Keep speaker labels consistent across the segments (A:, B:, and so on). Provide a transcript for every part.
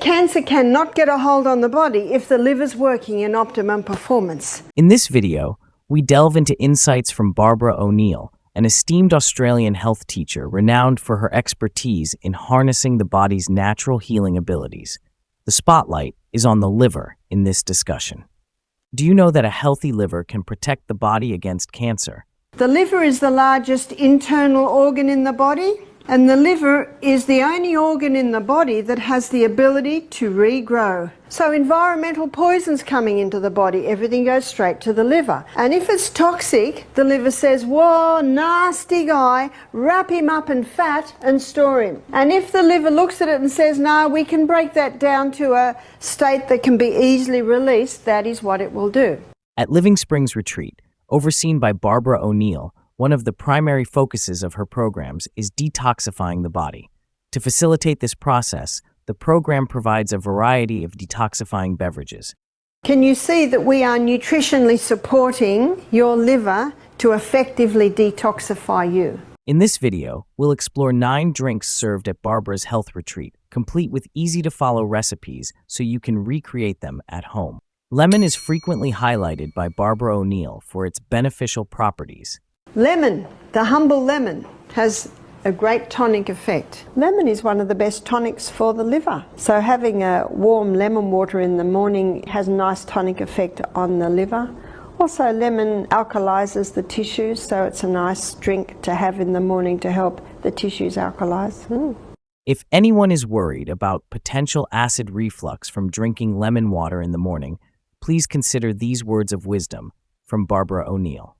A: cancer cannot get a hold on the body if the liver's working in optimum performance.
B: In this video, we delve into insights from Barbara O'Neill, an esteemed Australian health teacher renowned for her expertise in harnessing the body's natural healing abilities. The spotlight is on the liver in this discussion. Do you know that a healthy liver can protect the body against cancer?
A: The liver is the largest internal organ in the body, and the liver is the only organ in the body that has the ability to regrow. So environmental poisons coming into the body, everything goes straight to the liver. And if it's toxic, the liver says, whoa, nasty guy, wrap him up in fat and store him. And if the liver looks at it and says, no, we can break that down to a state that can be easily released, that is what it will do.
B: At Living Springs Retreat, overseen by Barbara O'Neill, one of the primary focuses of her programs is detoxifying the body. To facilitate this process, the program provides a variety of detoxifying beverages.
A: Can you see that we are nutritionally supporting your liver to effectively detoxify you?
B: In this video, we'll explore 9 drinks served at Barbara's health retreat, complete with easy-to-follow recipes so you can recreate them at home. Lemon is frequently highlighted by Barbara O'Neill for its beneficial properties.
A: Lemon, the humble lemon, has a great tonic effect. Lemon is one of the best tonics for the liver. So having a warm lemon water in the morning has a nice tonic effect on the liver. Also, lemon alkalizes the tissues, so it's a nice drink to have in the morning to help the tissues alkalize.
B: If anyone is worried about potential acid reflux from drinking lemon water in the morning, please consider these words of wisdom from Barbara O'Neill.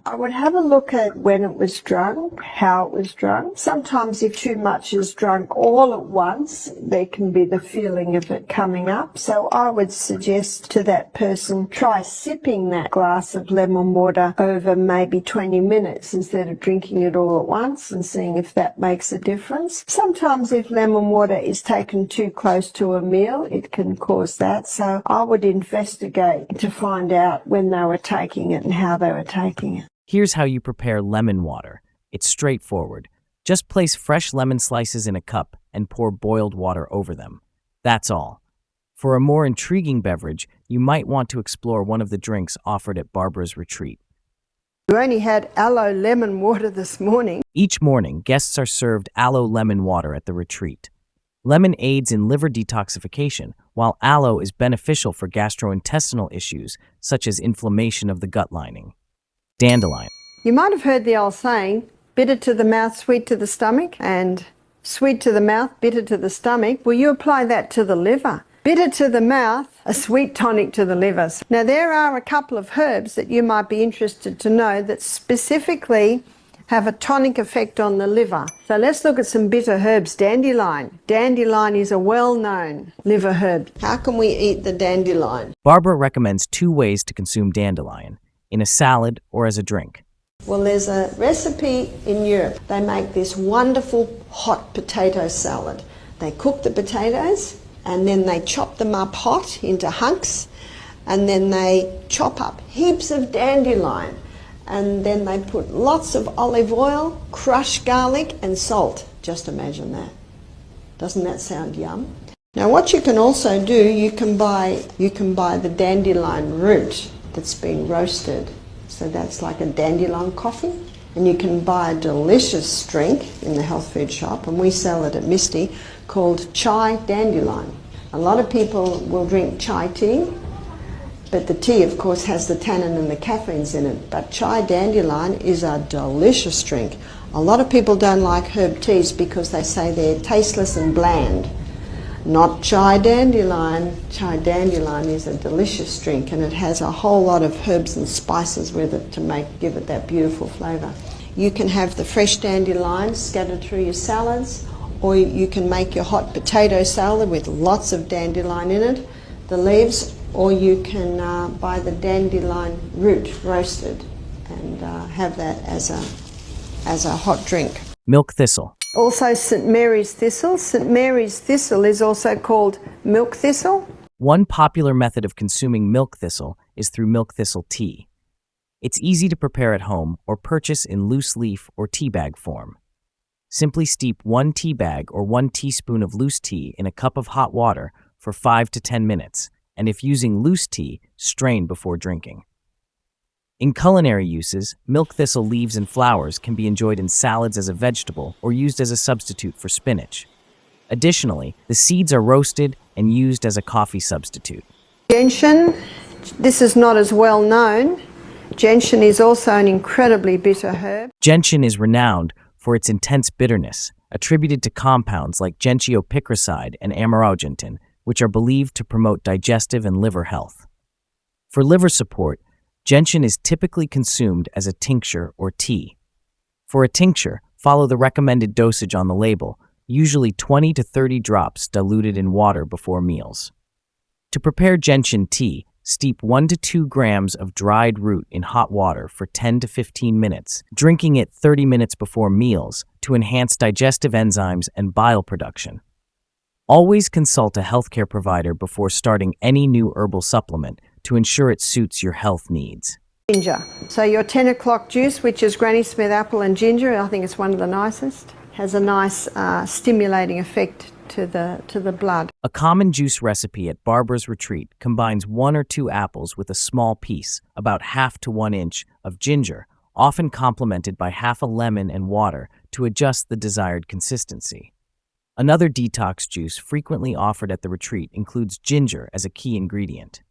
A: I would have a look at when it was drunk, how it was drunk. Sometimes if too much is drunk all at once, there can be the feeling of it coming up. So I would suggest to that person, try sipping that glass of lemon water over maybe 20 minutes instead of drinking it all at once and seeing if that makes a difference. Sometimes if lemon water is taken too close to a meal, it can cause that. So I would investigate to find out when they were taking it and how they were taking it.
B: Here's how you prepare lemon water. It's straightforward. Just place fresh lemon slices in a cup and pour boiled water over them. That's all. For a more intriguing beverage, you might want to explore one of the drinks offered at Barbara's retreat.
A: We only had aloe lemon water this morning.
B: Each morning, guests are served aloe lemon water at the retreat. Lemon aids in liver detoxification, while aloe is beneficial for gastrointestinal issues such as inflammation of the gut lining. Dandelion.
A: You might have heard the old saying, bitter to the mouth, sweet to the stomach, and sweet to the mouth, bitter to the stomach. Well, you apply that to the liver. Bitter to the mouth, a sweet tonic to the liver. Now, there are a couple of herbs that you might be interested to know that specifically have a tonic effect on the liver. So let's look at some bitter herbs. Dandelion. Dandelion is a well-known liver herb. How can we eat the dandelion?
B: Barbara recommends 2 ways to consume dandelion: in a salad or as a drink.
A: Well, there's a recipe in Europe. They make this wonderful hot potato salad. They cook the potatoes and then they chop them up hot into hunks, and then they chop up heaps of dandelion, and then they put lots of olive oil, crushed garlic and salt. Just imagine that. Doesn't that sound yum? Now what you can also do, you can buy the dandelion root that's been roasted. So that's like a dandelion coffee. And you can buy a delicious drink in the health food shop, and we sell it at Misty, called chai dandelion. A lot of people will drink chai tea, but the tea of course has the tannin and the caffeines in it. But chai dandelion is a delicious drink. A lot of people don't like herb teas because they say they're tasteless and bland. Not chai dandelion. Chai dandelion is a delicious drink, and it has a whole lot of herbs and spices with it to give it that beautiful flavour. You can have the fresh dandelions scattered through your salads, or you can make your hot potato salad with lots of dandelion in it, the leaves, or you can buy the dandelion root roasted and have that as a hot drink.
B: Milk thistle.
A: Also St. Mary's thistle. St. Mary's thistle is also called milk thistle.
B: One popular method of consuming milk thistle is through milk thistle tea. It's easy to prepare at home or purchase in loose leaf or tea bag form. Simply steep 1 tea bag or 1 teaspoon of loose tea in a cup of hot water for 5 to 10 minutes, and if using loose tea, strain before drinking. In culinary uses, milk thistle leaves and flowers can be enjoyed in salads as a vegetable or used as a substitute for spinach. Additionally, the seeds are roasted and used as a coffee substitute.
A: Gentian, this is not as well known. Gentian is also an incredibly bitter herb.
B: Gentian is renowned for its intense bitterness, attributed to compounds like gentiopicroside and amaurogenin, which are believed to promote digestive and liver health. For liver support, gentian is typically consumed as a tincture or tea. For a tincture, follow the recommended dosage on the label, usually 20 to 30 drops diluted in water before meals. To prepare gentian tea, steep 1 to 2 grams of dried root in hot water for 10 to 15 minutes, drinking it 30 minutes before meals to enhance digestive enzymes and bile production. Always consult a healthcare provider before starting any new herbal supplement to ensure it suits your health needs.
A: Ginger. So your 10 o'clock juice, which is Granny Smith apple and ginger, I think it's one of the nicest, has a nice stimulating effect to the blood.
B: A common juice recipe at Barbara's Retreat combines 1 or 2 apples with a small piece, about half to 1 inch, of ginger, often complemented by half a lemon and water to adjust the desired consistency. Another detox juice frequently offered at the retreat includes ginger as a key ingredient.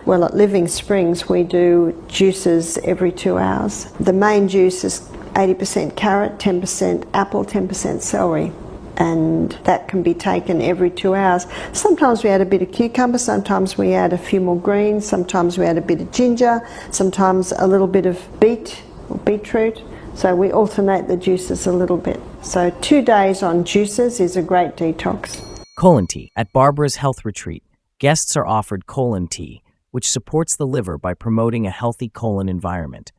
A: Well, at Living Springs we do juices every 2 hours. The main juice is 80% carrot, 10% apple, 10% celery. And that can be taken every 2 hours. Sometimes we add a bit of cucumber, sometimes we add a few more greens, sometimes we add a bit of ginger, sometimes a little bit of beet or beetroot. So we alternate the juices a little bit. So 2 days on juices is a great detox.
B: Colon tea. At Barbara's Health Retreat, guests are offered colon tea, which supports the liver by promoting a healthy colon environment.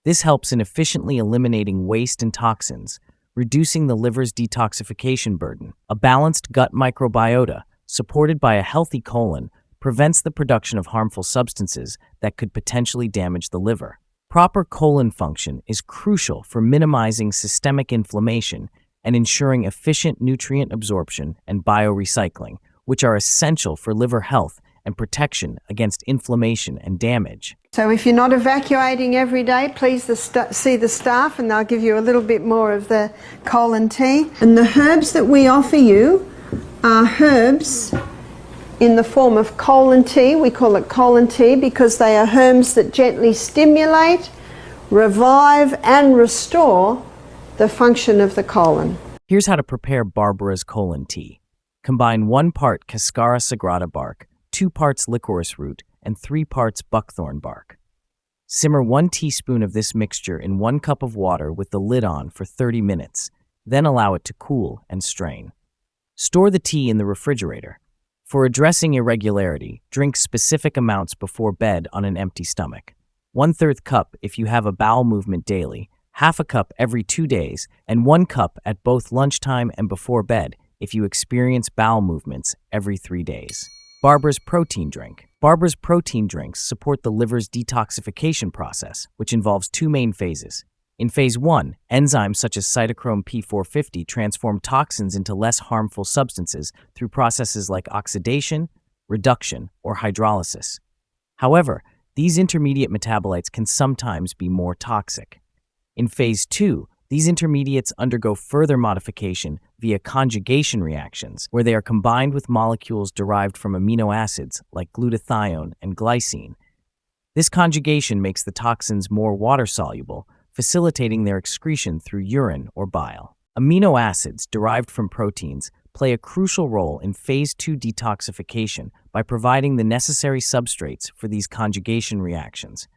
B: This helps in efficiently eliminating waste and toxins, reducing the liver's detoxification burden. A balanced gut microbiota, supported by a healthy colon, prevents the production of harmful substances that could potentially damage the liver. Proper colon function is crucial for minimizing systemic inflammation and ensuring efficient nutrient absorption and biorecycling, which are essential for liver health and protection against inflammation and damage.
A: So if you're not evacuating every day, please see the staff and they'll give you a little bit more of the colon tea. And the herbs that we offer you are herbs in the form of colon tea. We call it colon tea because they are herbs that gently stimulate, revive and restore the function of the colon.
B: Here's how to prepare Barbara's colon tea. Combine 1 part Cascara sagrada bark, 2 parts licorice root, and 3 parts buckthorn bark. Simmer 1 teaspoon of this mixture in 1 cup of water with the lid on for 30 minutes, then allow it to cool and strain. Store the tea in the refrigerator. For addressing irregularity, drink specific amounts before bed on an empty stomach. 1/3 cup if you have a bowel movement daily, half a cup every 2 days, and 1 cup at both lunchtime and before bed if you experience bowel movements every 3 days. Barbara's protein drink. Barbara's protein drinks support the liver's detoxification process, which involves 2 main phases. In phase 1, enzymes such as cytochrome P450 transform toxins into less harmful substances through processes like oxidation, reduction, or hydrolysis. However, these intermediate metabolites can sometimes be more toxic. In phase 2, these intermediates undergo further modification via conjugation reactions, where they are combined with molecules derived from amino acids like glutathione and glycine. This conjugation makes the toxins more water-soluble, facilitating their excretion through urine or bile. Amino acids derived from proteins play a crucial role in phase 2 detoxification by providing the necessary substrates for these conjugation reactions.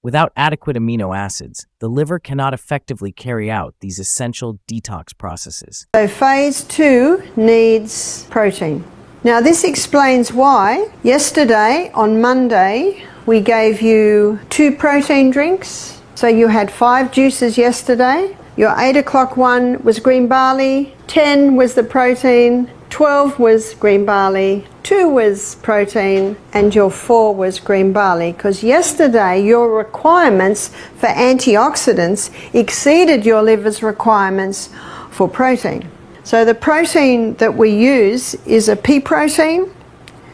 B: Without adequate amino acids, the liver cannot effectively carry out these essential detox processes.
A: So phase 2 needs protein. Now this explains why yesterday on Monday we gave you 2 protein drinks. So you had 5 juices yesterday. Your 8 o'clock one was green barley, 10 was the protein, 12 was green barley, 2 was protein, and your 4 was green barley, because yesterday your requirements for antioxidants exceeded your liver's requirements for protein. So the protein that we use is a pea protein,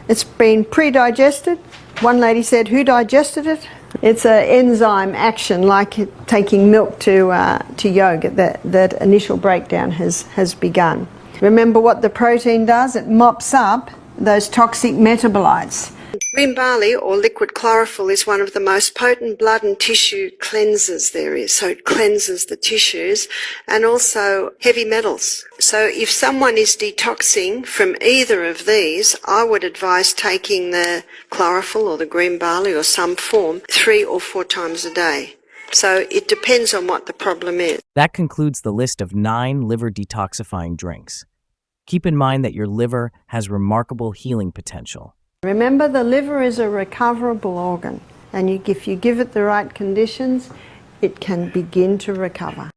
A: It's been pre-digested. One lady said, who digested it? It's an enzyme action, like taking milk to yogurt. That initial breakdown has begun. Remember what the protein does? It mops up those toxic metabolites. Green barley, or liquid chlorophyll, is one of the most potent blood and tissue cleansers there is. So it cleanses the tissues and also heavy metals. So if someone is detoxing from either of these, I would advise taking the chlorophyll or the green barley or some form 3 or 4 times a day. So it depends on what the problem is.
B: That concludes the list of 9 liver detoxifying drinks. Keep in mind that your liver has remarkable healing potential.
A: Remember, the liver is a recoverable organ, and if you give it the right conditions, it can begin to recover.